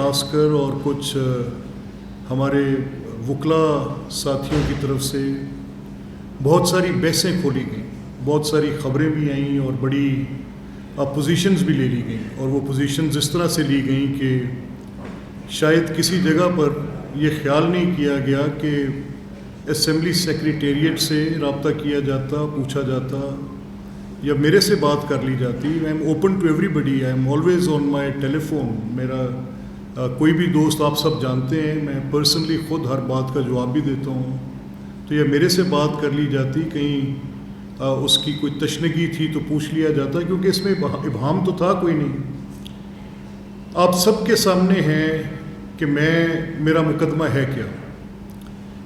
خاص کر اور کچھ ہمارے وکلاء ساتھیوں کی طرف سے بہت ساری بحثیں کھولی گئیں، بہت ساری خبریں بھی آئیں اور بڑی پوزیشنز بھی لے لی گئیں، اور وہ پوزیشنز اس طرح سے لی گئیں کہ شاید کسی جگہ پر یہ خیال نہیں کیا گیا کہ اسمبلی سیکریٹریٹ سے رابطہ کیا جاتا، پوچھا جاتا یا میرے سے بات کر لی جاتی. I am open to everybody, I am always on my telephone. میرا کوئی بھی دوست آپ سب جانتے ہیں میں پرسنلی خود ہر بات کا جواب بھی دیتا ہوں. تو یا میرے سے بات کر لی جاتی، کہیں اس کی کوئی تشنگی تھی تو پوچھ لیا جاتا، کیونکہ اس میں ابہام تو تھا کوئی نہیں. آپ سب کے سامنے ہے کہ میرا مقدمہ ہے کیا.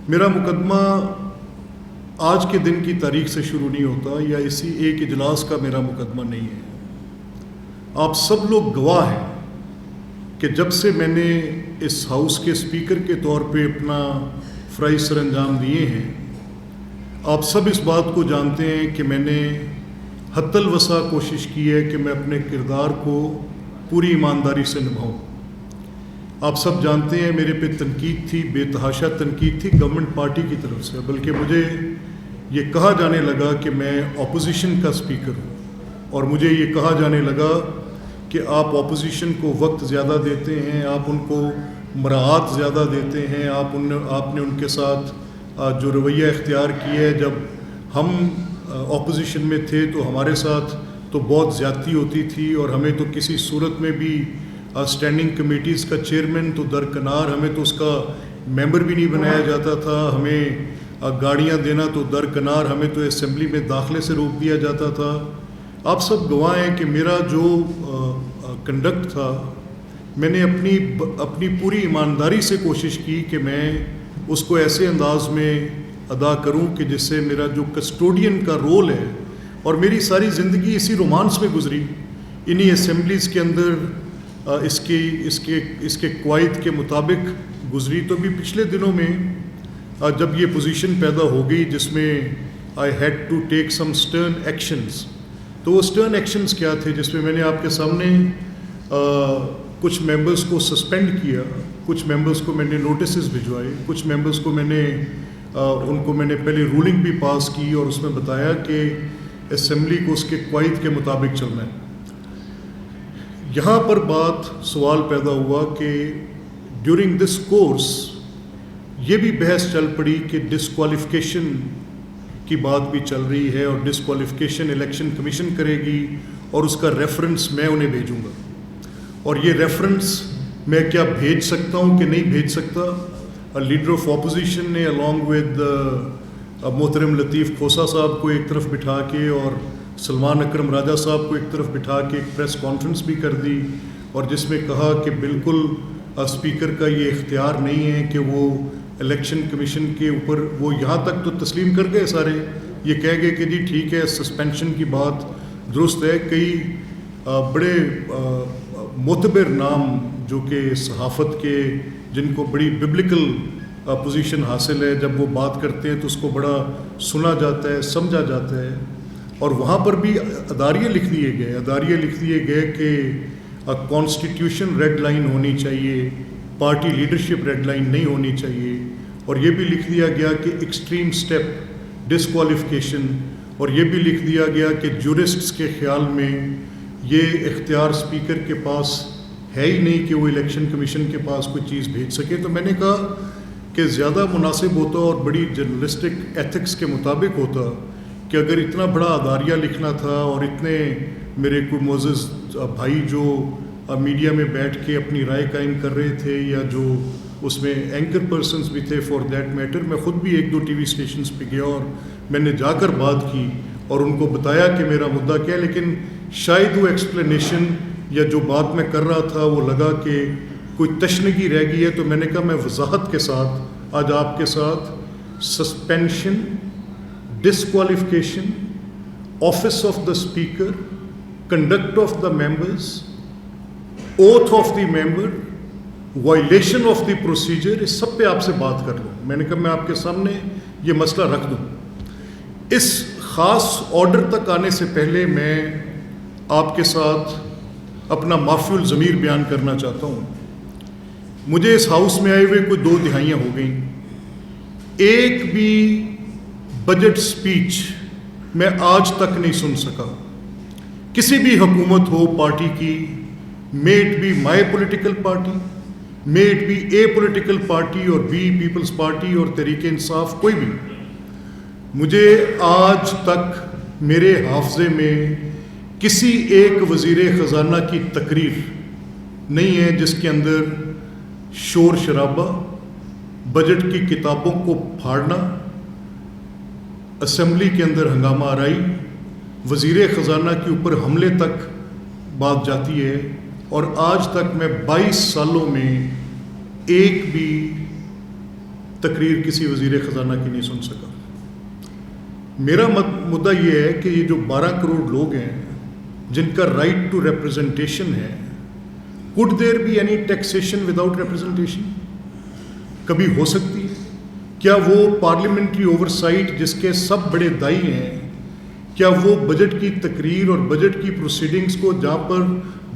میرا مقدمہ آج کے دن کی تاریخ سے شروع نہیں ہوتا یا اسی ایک اجلاس کا میرا مقدمہ نہیں ہے. آپ سب لوگ گواہ ہیں کہ جب سے میں نے اس ہاؤس کے اسپیکر کے طور پہ اپنا فرائض سر انجام دیے ہیں، آپ سب اس بات کو جانتے ہیں کہ میں نے حتی الوسع کوشش کی ہے کہ میں اپنے کردار کو پوری ایمانداری سے نبھاؤں. آپ سب جانتے ہیں میرے پہ تنقید تھی، بے تحاشا تنقید تھی گورنمنٹ پارٹی کی طرف سے، بلکہ مجھے یہ کہا جانے لگا کہ میں اپوزیشن کا اسپیکر ہوں، اور مجھے یہ کہا جانے لگا کہ آپ اپوزیشن کو وقت زیادہ دیتے ہیں، آپ ان کو مراعات زیادہ دیتے ہیں، آپ نے ان کے ساتھ جو رویہ اختیار کیا ہے، جب ہم اپوزیشن میں تھے تو ہمارے ساتھ تو بہت زیادتی ہوتی تھی، اور ہمیں تو کسی صورت میں بھی اسٹینڈنگ کمیٹیز کا چیئرمین تو درکنار، ہمیں تو اس کا ممبر بھی نہیں بنایا جاتا تھا، ہمیں گاڑیاں دینا تو درکنار، ہمیں تو اسمبلی میں داخلے سے روک دیا جاتا تھا. آپ سب گواہ ہیں کہ میرا جو کنڈکٹ تھا، میں نے اپنی پوری ایمانداری سے کوشش کی کہ میں اس کو ایسے انداز میں ادا کروں کہ جس سے میرا جو کسٹوڈین کا رول ہے، اور میری ساری زندگی اسی رومانس میں گزری، انہی اسمبلیز کے اندر اس کے قواعد کے مطابق گزری. تو بھی پچھلے دنوں میں جب یہ پوزیشن پیدا ہو گئی جس میں I had to take some stern actions, تو وہ سٹرن ایکشنز کیا تھے جس میں میں نے آپ کے سامنے کچھ ممبرز کو سسپینڈ کیا، کچھ ممبرز کو میں نے نوٹسز بھجوائے، کچھ ممبرز کو میں نے پہلے رولنگ بھی پاس کی اور اس میں بتایا کہ اسمبلی کو اس کے قواعد کے مطابق چلنا ہے. یہاں پر سوال پیدا ہوا کہ ڈیورنگ دس کورس یہ بھی بحث چل پڑی کہ ڈسکوالیفیکیشن کی بات بھی چل رہی ہے، اور ڈسکوالیفیکیشن الیکشن کمیشن کرے گی اور اس کا ریفرنس میں انہیں بھیجوں گا، اور یہ ریفرنس میں کیا بھیج سکتا ہوں کہ نہیں بھیج سکتا. لیڈر آف اپوزیشن نے along with محترم لطیف کھوسا صاحب کو ایک طرف بٹھا کے اور سلمان اکرم راجہ صاحب کو ایک طرف بٹھا کے ایک پریس کانفرنس بھی کر دی، اور جس میں کہا کہ بالکل اسپیکر کا یہ اختیار نہیں ہے کہ وہ الیکشن کمیشن کے اوپر، وہ یہاں تک تو تسلیم کر گئے سارے، یہ کہہ گئے کہ جی ٹھیک ہے سسپینشن کی بات درست ہے. کئی بڑے معتبر نام جو کہ صحافت کے، جن کو بڑی ببلکل پوزیشن حاصل ہے، جب وہ بات کرتے ہیں تو اس کو بڑا سنا جاتا ہے، سمجھا جاتا ہے. اور وہاں پر بھی اداریے لکھ دیے گئے کہ کانسٹیٹیوشن ریڈ لائن ہونی چاہیے، پارٹی لیڈرشپ ریڈ لائن نہیں ہونی چاہیے، اور یہ بھی لکھ دیا گیا کہ ایکسٹریم سٹیپ ڈسکوالیفیکیشن، اور یہ بھی لکھ دیا گیا کہ جورسٹس کے خیال میں یہ اختیار اسپیکر کے پاس ہے ہی نہیں کہ وہ الیکشن کمیشن کے پاس کوئی چیز بھیج سکے. تو میں نے کہا کہ زیادہ مناسب ہوتا اور بڑی جرنلسٹک ایتھکس کے مطابق ہوتا کہ اگر اتنا بڑا اداریہ لکھنا تھا اور اتنے میرے کوئی معزز بھائی جو میڈیا میں بیٹھ کے اپنی رائے قائم کر رہے تھے، یا جو اس میں اینکر پرسنز بھی تھے فار دیٹ میٹر، میں خود بھی 1-2 ٹی وی اسٹیشنز پہ گیا اور میں نے جا کر بات کی اور ان کو بتایا کہ میرا مدعا کیا ہے. لیکن شاید وہ ایکسپلینیشن یا جو بات میں کر رہا تھا وہ لگا کہ کوئی تشنگی رہ گئی ہے. تو میں نے کہا میں وضاحت کے ساتھ آج آپ کے ساتھ suspension, disqualification, office of the speaker, conduct of the members, oath of the member, violation of the procedure, اس سب پہ آپ سے بات کر لوں. میں نے کہا میں آپ کے سامنے یہ مسئلہ رکھ دوں. اس خاص آرڈر تک آنے سے پہلے میں آپ کے ساتھ اپنا معفی الضمیر بیان کرنا چاہتا ہوں مجھے اس ہاؤس میں آئے ہوئے کوئی 2 دہائیاں ہو گئیں، ایک بھی بجٹ سپیچ میں آج تک نہیں سن سکا کسی بھی حکومت ہو پارٹی کی، may it be my political party, may it be a political party or be Peoples Party or Tehreek انصاف، کوئی بھی. مجھے آج تک میرے حافظے میں کسی ایک وزیر خزانہ کی تقریر نہیں ہے جس کے اندر شور شرابہ، بجٹ کی کتابوں کو پھاڑنا، اسمبلی کے اندر ہنگامہ آرائی، وزیر خزانہ کے اوپر حملے تک بات جاتی ہے. اور آج تک میں 22 سالوں میں ایک بھی تقریر کسی وزیر خزانہ کی نہیں سن سکا. میرا مدعا یہ ہے کہ یہ جو 12 کروڑ لوگ ہیں جن کا رائٹ ٹو ریپرزنٹیشن ہے، could there be any taxation without representation؟ کبھی ہو سکتی ہے کیا؟ وہ پارلیمنٹری اوورسائٹ جس کے سب بڑے دائی ہیں، کیا وہ بجٹ کی تقریر اور بجٹ کی پروسیڈنگز کو جہاں پر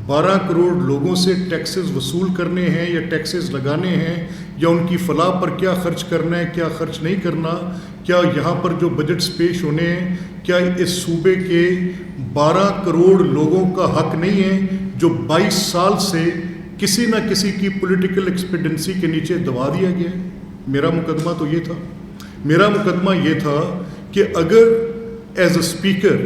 12 کروڑ لوگوں سے ٹیکسز وصول کرنے ہیں یا ٹیکسز لگانے ہیں یا ان کی فلاح پر کیا خرچ کرنا ہے کیا خرچ نہیں کرنا، کیا یہاں پر جو بجٹس پیش ہونے ہیں کیا اس صوبے کے 12 کروڑ لوگوں کا حق نہیں ہے جو 22 سال سے کسی نہ کسی کی پولیٹیکل ایکسپیڈنسی کے نیچے دبا دیا گیا ہے؟ میرا مقدمہ تو یہ تھا. میرا مقدمہ یہ تھا کہ اگر ایز اے اسپیکر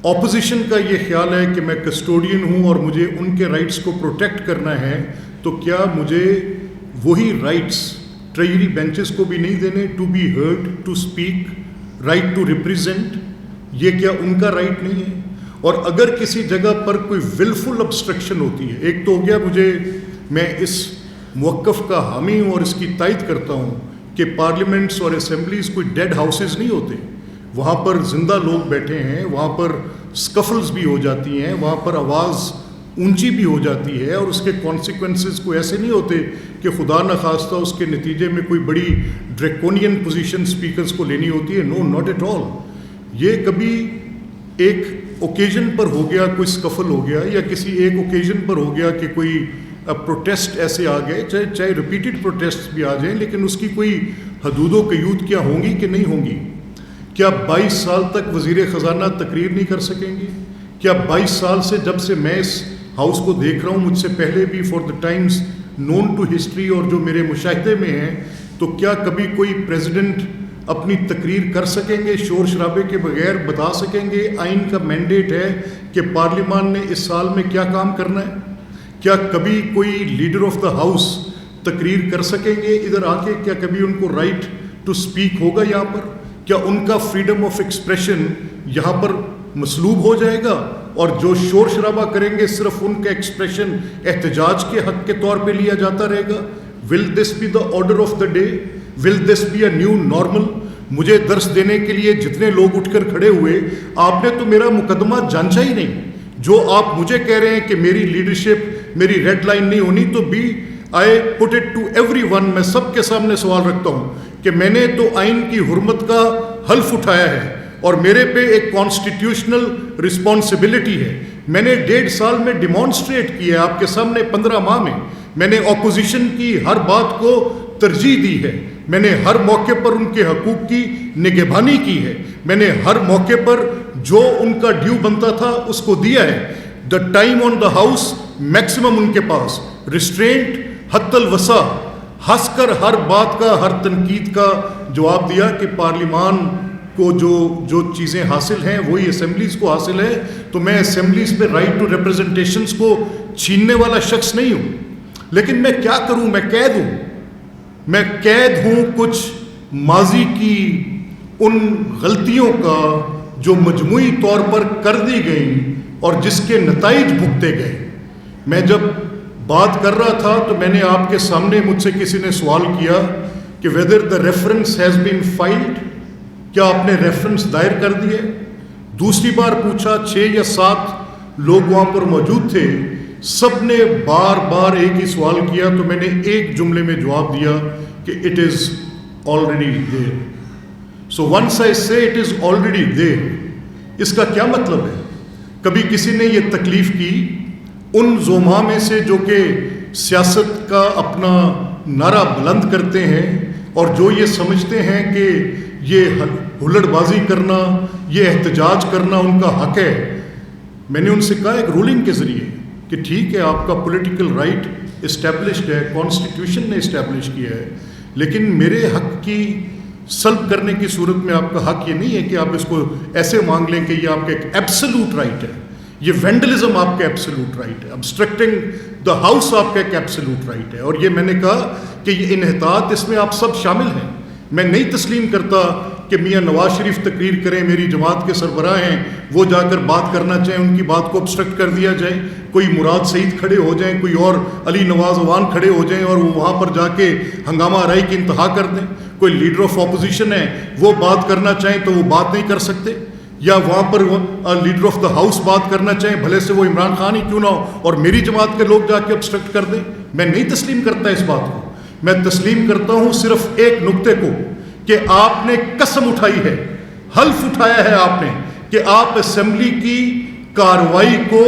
اپوزیشن کا یہ خیال ہے کہ میں کسٹوڈین ہوں اور مجھے ان کے رائٹس کو پروٹیکٹ کرنا ہے، تو کیا مجھے وہی رائٹس ٹریجری بینچز کو بھی نہیں دینے؟ To be heard, to speak, right to represent, یہ کیا ان کا رائٹ نہیں ہے؟ اور اگر کسی جگہ پر کوئی ولفل obstruction ہوتی ہے، ایک تو ہو گیا میں اس موقف کا حامی ہوں اور اس کی تائید کرتا ہوں کہ پارلیمنٹس اور اسمبلیز کوئی ڈیڈ ہاؤسز نہیں ہوتے، وہاں پر زندہ لوگ بیٹھے ہیں، وہاں پر سکفلز بھی ہو جاتی ہیں، وہاں پر آواز اونچی بھی ہو جاتی ہے، اور اس کے کانسیکوینسز کوئی ایسے نہیں ہوتے کہ خدا نخواستہ اس کے نتیجے میں کوئی بڑی ڈریکونین پوزیشن سپیکرز کو لینی ہوتی ہے. نو، ناٹ ایٹ آل. یہ کبھی ایک اوکیزن پر ہو گیا، کوئی سکفل ہو گیا، یا کسی ایک اوکیزن پر ہو گیا کہ کوئی پروٹیسٹ ایسے آ گئے، چاہے ریپیٹڈ پروٹیسٹ بھی آ جائیں، لیکن اس کی کوئی حدود و قیود کیا ہوں گی کہ نہیں ہوں گی؟ کیا 22 سال تک وزیر خزانہ تقریر نہیں کر سکیں گے؟ کیا 22 سال سے جب سے میں اس ہاؤس کو دیکھ رہا ہوں، مجھ سے پہلے بھی for the times known to history اور جو میرے مشاہدے میں ہیں، تو کیا کبھی کوئی پریزیڈنٹ اپنی تقریر کر سکیں گے شور شرابے کے بغیر؟ بتا سکیں گے آئین کا مینڈیٹ ہے کہ پارلیمان نے اس سال میں کیا کام کرنا ہے؟ کیا کبھی کوئی لیڈر آف دا ہاؤس تقریر کر سکیں گے ادھر آ کے؟ کیا کبھی ان کو رائٹ ٹو اسپیک ہوگا یہاں پر؟ کیا ان کا فریڈم آف ایکسپریشن یہاں پر مسلوب ہو جائے گا، اور جو شور شرابہ کریں گے صرف ان کا ایکسپریشن احتجاج کے حق کے طور پہ لیا جاتا رہے گا؟ Will this be the order of the day? Will this be a new normal? مجھے درس دینے کے لیے جتنے لوگ اٹھ کر کھڑے ہوئے، آپ نے تو میرا مقدمہ جانچا ہی نہیں. جو آپ مجھے کہہ رہے ہیں کہ میری لیڈرشپ، میری ریڈ لائن نہیں ہونی، تو بھی I put it to everyone, میں سب کے سامنے سوال رکھتا ہوں کہ میں نے تو آئین کی حرمت کا حلف اٹھایا ہے، اور میرے پہ ایک کانسٹیٹیوشنل رسپانسبلٹی ہے. میں نے 1.5 سال میں ڈیمانسٹریٹ کیا ہے آپ کے سامنے، 15 ماہ میں نے اپوزیشن کی ہر بات کو ترجیح دی ہے، میں نے ہر موقع پر ان کے حقوق کی نگہبانی کی ہے، میں نے ہر موقع پر جو ان کا ڈیو بنتا تھا اس کو دیا ہے. The time on the house maximum ان کے پاس، ریسٹرینٹ حد الوسع، ہنس کر ہر بات کا، ہر تنقید کا جواب دیا کہ پارلیمان کو جو چیزیں حاصل ہیں وہی اسمبلیز کو حاصل ہے. تو میں اسمبلیز پہ رائٹ ٹو ریپرزنٹیشنز کو چھیننے والا شخص نہیں ہوں، لیکن میں کیا کروں؟ میں قید ہوں کچھ ماضی کی ان غلطیوں کا جو مجموعی طور پر کر دی گئیں اور جس کے نتائج بھگتے گئے. میں جب بات کر رہا تھا تو میں نے آپ کے سامنے، مجھ سے کسی نے سوال کیا کہ whether the reference has been filed، کیا آپ نے ریفرنس دائر کر دیے؟ دوسری بار پوچھا، 6 یا 7 لوگ وہاں پر موجود تھے، سب نے بار بار ایک ہی سوال کیا، تو میں نے ایک جملے میں جواب دیا کہ it is already there. So once I say it is already دیر، اس کا کیا مطلب ہے؟ کبھی کسی نے یہ تکلیف کی ان زوما میں سے جو کہ سیاست کا اپنا نعرہ بلند کرتے ہیں اور جو یہ سمجھتے ہیں کہ یہ ہلڑ بازی کرنا، یہ احتجاج کرنا ان کا حق ہے، میں نے ان سے کہا ایک رولنگ کے ذریعے کہ ٹھیک ہے آپ کا پولیٹیکل رائٹ اسٹیبلشڈ ہے، کانسٹیٹیوشن نے اسٹیبلش کیا ہے، لیکن میرے حق کی سلب کرنے کی صورت میں آپ کا حق یہ نہیں ہے کہ آپ اس کو ایسے مانگ لیں کہ یہ آپ کا ایک ایبسلوٹ رائٹ ہے، یہ وینڈلزم آپ کا ایبسلوٹ رائٹ ہے، ابسٹرکٹنگ دا ہاؤس آپ کا ایک ایبسلوٹ رائٹ ہے۔ اور یہ میں نے کہا کہ یہ انحطاط اس میں آپ سب شامل ہیں۔ میں نہیں تسلیم کرتا کہ میاں نواز شریف تقریر کریں، میری جماعت کے سربراہ ہیں، وہ جا کر بات کرنا چاہیں، ان کی بات کو ابسٹرکٹ کر دیا جائے، کوئی مراد سعید کھڑے ہو جائیں، کوئی اور علی نواز اوان کھڑے ہو جائیں اور وہ وہاں پر جا کے ہنگامہ آرائی کی انتہا کر دیں، کوئی لیڈر آف اپوزیشن ہے وہ بات کرنا چاہیں تو وہ بات نہیں کر سکتے، یا وہاں پر لیڈر آف دا ہاؤس بات کرنا چاہیں بھلے سے وہ عمران خان ہی کیوں نہ ہو اور میری جماعت کے لوگ جا کے ابسٹرکٹ کر دیں۔ میں نہیں تسلیم کرتا اس بات کو، میں تسلیم کرتا ہوں صرف ایک نقطے کو کہ آپ نے قسم اٹھائی ہے، حلف اٹھایا ہے آپ نے کہ آپ اسمبلی کی کارروائی کو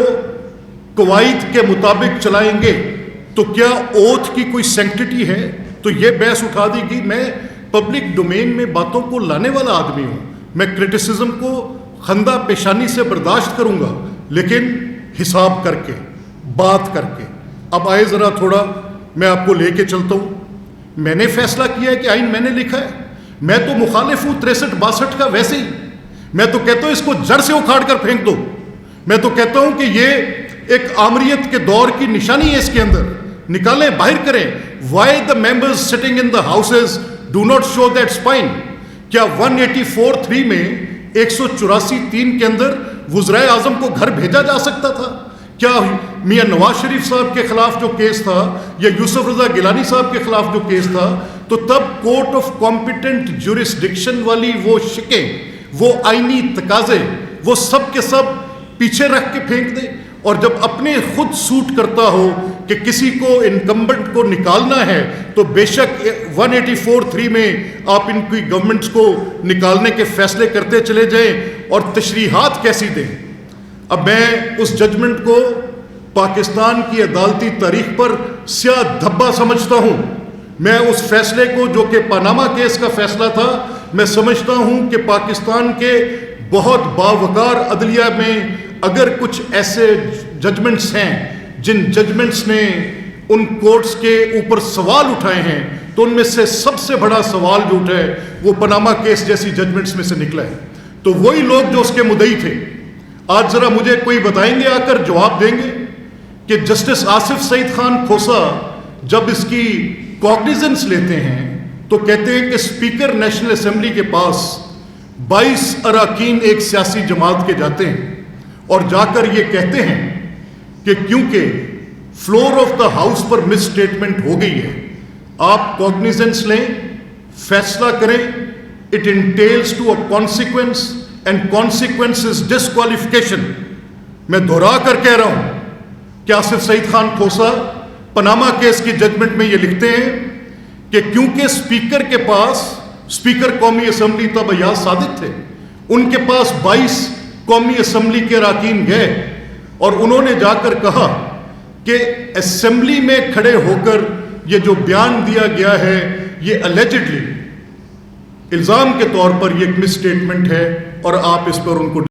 قواعد کے مطابق چلائیں گے، تو کیا اوتھ کی کوئی سینکٹیٹی ہے؟ تو یہ بحث اٹھا دی گئی۔ میں پبلک ڈومین میں باتوں کو لانے والا آدمی ہوں، میں کرٹیسزم کو خندہ پیشانی سے برداشت کروں گا، لیکن حساب کر کے، بات کر کے۔ اب آئے ذرا تھوڑا میں آپ کو لے کے چلتا ہوں۔ میں نے فیصلہ کیا ہے کہ آئین میں نے لکھا ہے، میں تو مخالف ہوں 63-62 کا ویسے ہی، میں تو کہتا ہوں اس کو جڑ سے اکھاڑ کر پھینک دو، میں تو کہتا ہوں کہ یہ ایک آمریت کے دور کی نشانی ہے، اس کے اندر نکالیں، باہر کریں۔ Why the members sitting in the houses do not show that spine? کیا 184(3) میں 184(3) کے اندر وزرائے اعظم کو گھر بھیجا جا سکتا تھا؟ کیا میاں نواز شریف صاحب کے خلاف جو کیس تھا یا یوسف رضا گیلانی صاحب کے خلاف جو کیس تھا، تو تب کورٹ آف کمپیٹنٹ جورسڈکشن والی وہ شکیں، وہ آئینی تقاضے، وہ سب کے سب پیچھے رکھ کے پھینک دیں؟ اور جب اپنے خود سوٹ کرتا ہو کہ کسی کو انکمبنٹ کو نکالنا ہے تو بے شک 184(3) میں آپ ان کی گورنمنٹس کو نکالنے کے فیصلے کرتے چلے جائیں اور تشریحات کیسی دیں۔ اب میں اس ججمنٹ کو پاکستان کی عدالتی تاریخ پر سیاہ دھبا سمجھتا ہوں۔ میں اس فیصلے کو جو کہ پاناما کیس کا فیصلہ تھا، میں سمجھتا ہوں کہ پاکستان کے بہت باوقار عدلیہ میں اگر کچھ ایسے ججمنٹس ہیں جن ججمنٹس نے ان کورٹس کے اوپر سوال اٹھائے ہیں، تو ان میں سے سب سے بڑا سوال جو اٹھا ہے وہ پاناما کیس جیسی ججمنٹس میں سے نکلا ہے۔ تو وہی لوگ جو اس کے مدعی تھے، آج ذرا مجھے کوئی بتائیں گے، آ کر جواب دیں گے کہ جسٹس آصف سعید خان کھوسا جب اس کی کوگنیزنس لیتے ہیں تو کہتے ہیں کہ اسپیکر نیشنل اسمبلی کے پاس 22 اراکین ایک سیاسی جماعت کے جاتے ہیں اور جا کر یہ کہتے ہیں کہ کیونکہ فلور آف دا ہاؤس پر مس اسٹیٹمنٹ ہو گئی ہے، آپ کوگنیزنس لیں، فیصلہ کریں، it entails to a consequence and consequence is disqualification. میں دہرا کر کہہ رہا ہوں کہ آصف سعید خان کھوسا پاناما کیس کی ججمنٹ میں یہ لکھتے ہیں کہ کیونکہ اسپیکر کے پاس، اسپیکر قومی اسمبلی تب ایاز صادق تھے، ان کے پاس 22 قومی اسمبلی کے اراکین گئے اور انہوں نے جا کر کہا کہ اسمبلی میں کھڑے ہو کر یہ جو بیان دیا گیا ہے یہ الیجڈلی الزام کے طور پر یہ ایک مس اسٹیٹمنٹ ہے اور آپ اس پر ان کو